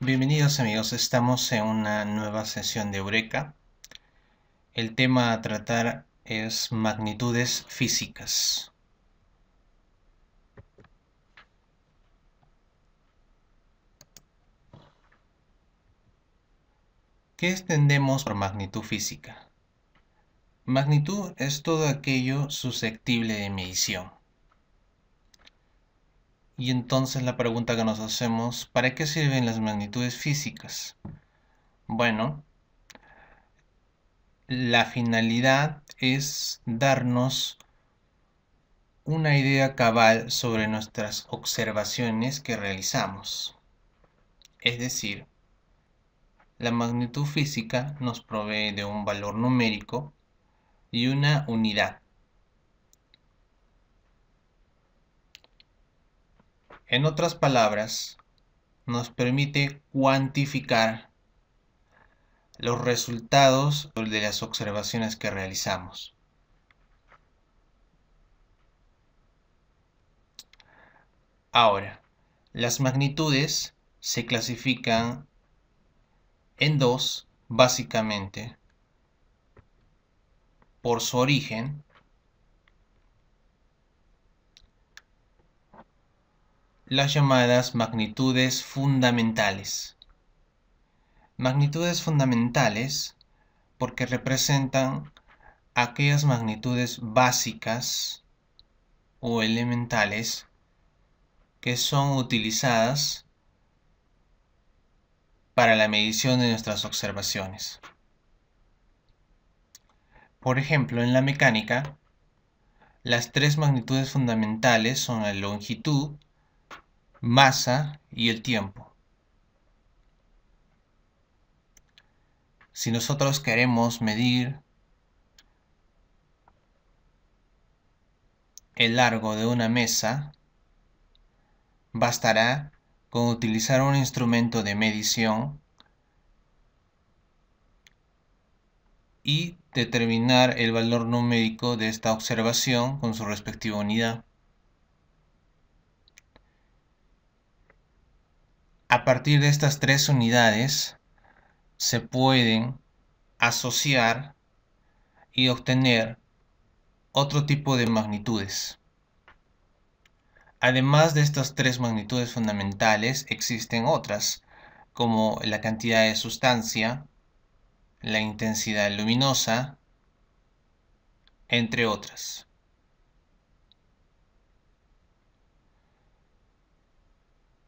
Bienvenidos amigos, estamos en una nueva sesión de Eureka. El tema a tratar es magnitudes físicas. ¿Qué entendemos por magnitud física? Magnitud es todo aquello susceptible de medición. Y entonces la pregunta que nos hacemos, ¿para qué sirven las magnitudes físicas? Bueno, la finalidad es darnos una idea cabal sobre nuestras observaciones que realizamos. Es decir, la magnitud física nos provee de un valor numérico y una unidad. En otras palabras, nos permite cuantificar los resultados de las observaciones que realizamos. Ahora, las magnitudes se clasifican en dos, básicamente, por su origen las llamadas magnitudes fundamentales. Magnitudes fundamentales porque representan aquellas magnitudes básicas o elementales que son utilizadas para la medición de nuestras observaciones. Por ejemplo, en la mecánica, las tres magnitudes fundamentales son la longitud, masa y el tiempo. Si nosotros queremos medir el largo de una mesa, bastará con utilizar un instrumento de medición y determinar el valor numérico de esta observación con su respectiva unidad. A partir de estas tres unidades se pueden asociar y obtener otro tipo de magnitudes. Además de estas tres magnitudes fundamentales, existen otras, como la cantidad de sustancia, la intensidad luminosa, entre otras.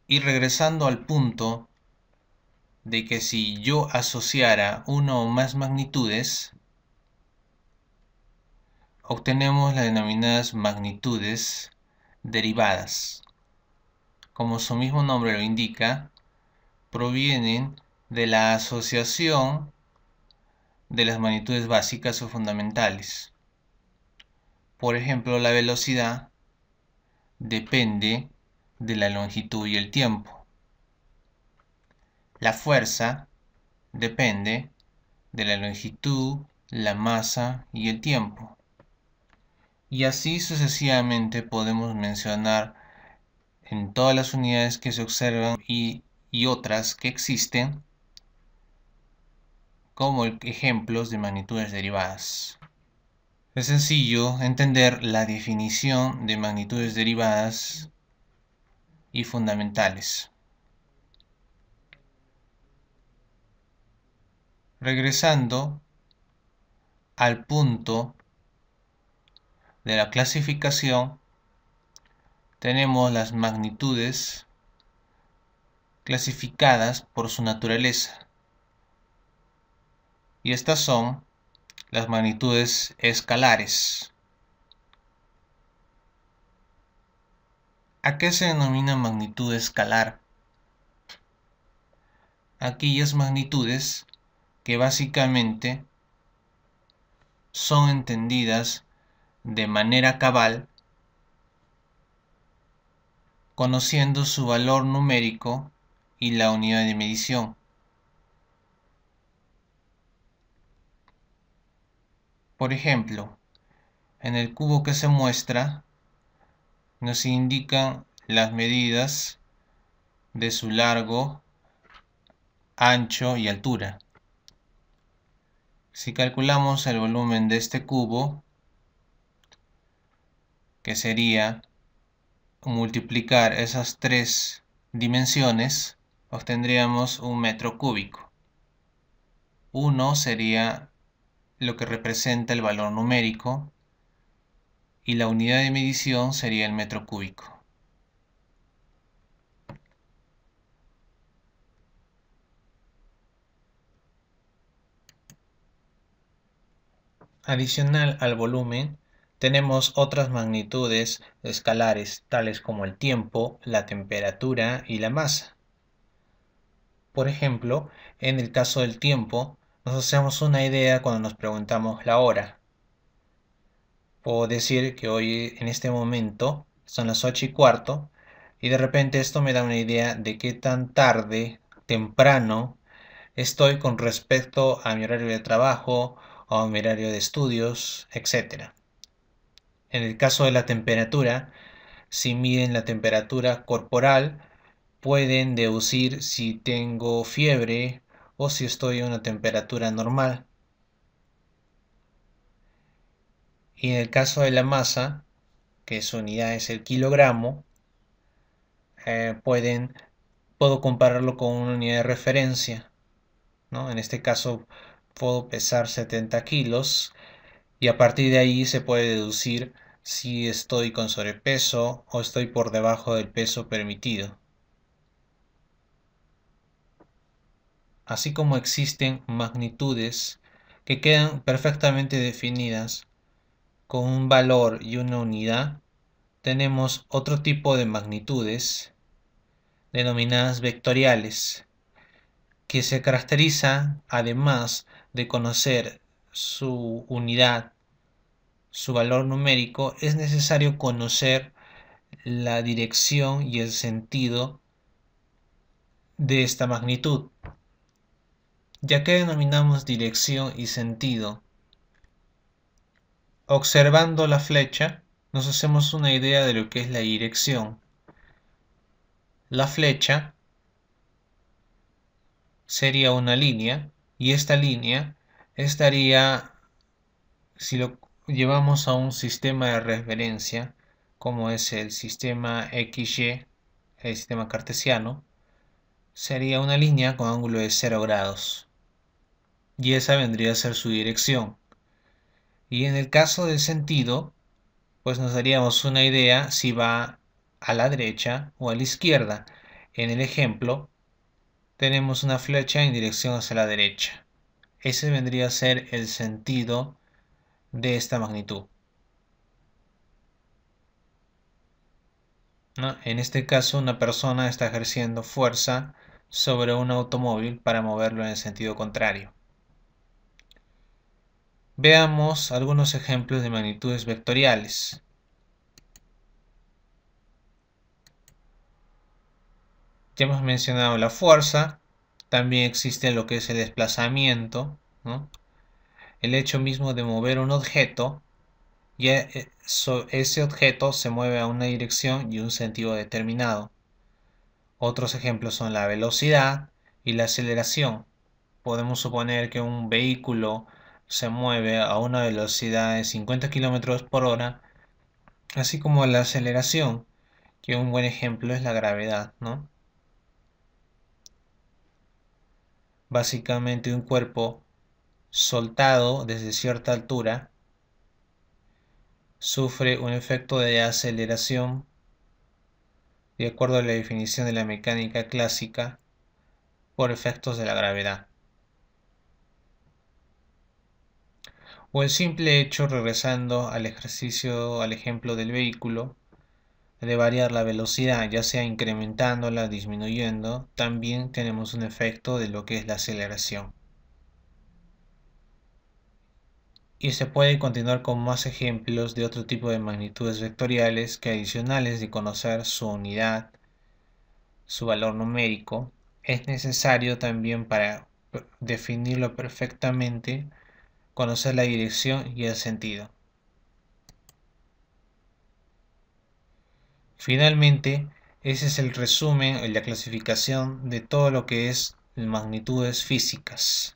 Y regresando al punto de que si yo asociara una o más magnitudes, obtenemos las denominadas magnitudes derivadas. Como su mismo nombre lo indica, provienen de la asociación de las magnitudes básicas o fundamentales. Por ejemplo, la velocidad depende de la longitud y el tiempo. La fuerza depende de la longitud, la masa y el tiempo. Y así sucesivamente podemos mencionar en todas las unidades que se observan y otras que existen como ejemplos de magnitudes derivadas. Es sencillo entender la definición de magnitudes derivadas y fundamentales. Regresando al punto de la clasificación, tenemos las magnitudes clasificadas por su naturaleza. Y estas son las magnitudes escalares. ¿A qué se denomina magnitud escalar? Aquellas magnitudes que básicamente son entendidas de manera cabal, conociendo su valor numérico y la unidad de medición. Por ejemplo, en el cubo que se muestra, nos indican las medidas de su largo, ancho y altura. Si calculamos el volumen de este cubo, que sería multiplicar esas tres dimensiones, obtendríamos un metro cúbico. 1 sería lo que representa el valor numérico y la unidad de medición sería el metro cúbico. Adicional al volumen, tenemos otras magnitudes escalares, tales como el tiempo, la temperatura y la masa. Por ejemplo, en el caso del tiempo, nos hacemos una idea cuando nos preguntamos la hora. Puedo decir que hoy, en este momento, son las 8:15, y de repente esto me da una idea de qué tan tarde, temprano, estoy con respecto a mi horario de trabajo o a mi horario de estudios, etc. En el caso de la temperatura, si miden la temperatura corporal, pueden deducir si tengo fiebre o si estoy a una temperatura normal. Y en el caso de la masa, que su unidad es el kilogramo, puedo compararlo con una unidad de referencia, ¿no? En este caso puedo pesar 70 kilos y a partir de ahí se puede deducir si estoy con sobrepeso o estoy por debajo del peso permitido. Así como existen magnitudes que quedan perfectamente definidas con un valor y una unidad, tenemos otro tipo de magnitudes denominadas vectoriales, que se caracteriza, además de conocer su unidad, su valor numérico, es necesario conocer la dirección y el sentido de esta magnitud. ¿Ya que denominamos dirección y sentido? Observando la flecha, nos hacemos una idea de lo que es la dirección. La flecha sería una línea y esta línea estaría, si lo llevamos a un sistema de referencia, como es el sistema XY, el sistema cartesiano, sería una línea con ángulo de 0 grados. Y esa vendría a ser su dirección. Y en el caso del sentido, pues nos daríamos una idea si va a la derecha o a la izquierda. En el ejemplo, tenemos una flecha en dirección hacia la derecha. Ese vendría a ser el sentido de esta magnitud, ¿no? En este caso, una persona está ejerciendo fuerza sobre un automóvil para moverlo en el sentido contrario. Veamos algunos ejemplos de magnitudes vectoriales. Ya hemos mencionado la fuerza, también existe lo que es el desplazamiento, ¿no? El hecho mismo de mover un objeto, ya ese objeto se mueve a una dirección y un sentido determinado. Otros ejemplos son la velocidad y la aceleración. Podemos suponer que un vehículo se mueve a una velocidad de 50 km por hora, así como la aceleración, que un buen ejemplo es la gravedad, ¿no? Básicamente un cuerpo soltado desde cierta altura sufre un efecto de aceleración de acuerdo a la definición de la mecánica clásica por efectos de la gravedad. O el simple hecho, regresando al ejercicio, al ejemplo del vehículo, de variar la velocidad, ya sea incrementándola, disminuyendo, también tenemos un efecto de lo que es la aceleración. Y se puede continuar con más ejemplos de otro tipo de magnitudes vectoriales que, adicionales de conocer su unidad, su valor numérico, es necesario también para definirlo perfectamente, conocer la dirección y el sentido. Finalmente, ese es el resumen y la clasificación de todo lo que es magnitudes físicas.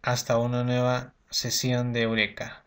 Hasta una nueva sesión de Eureka.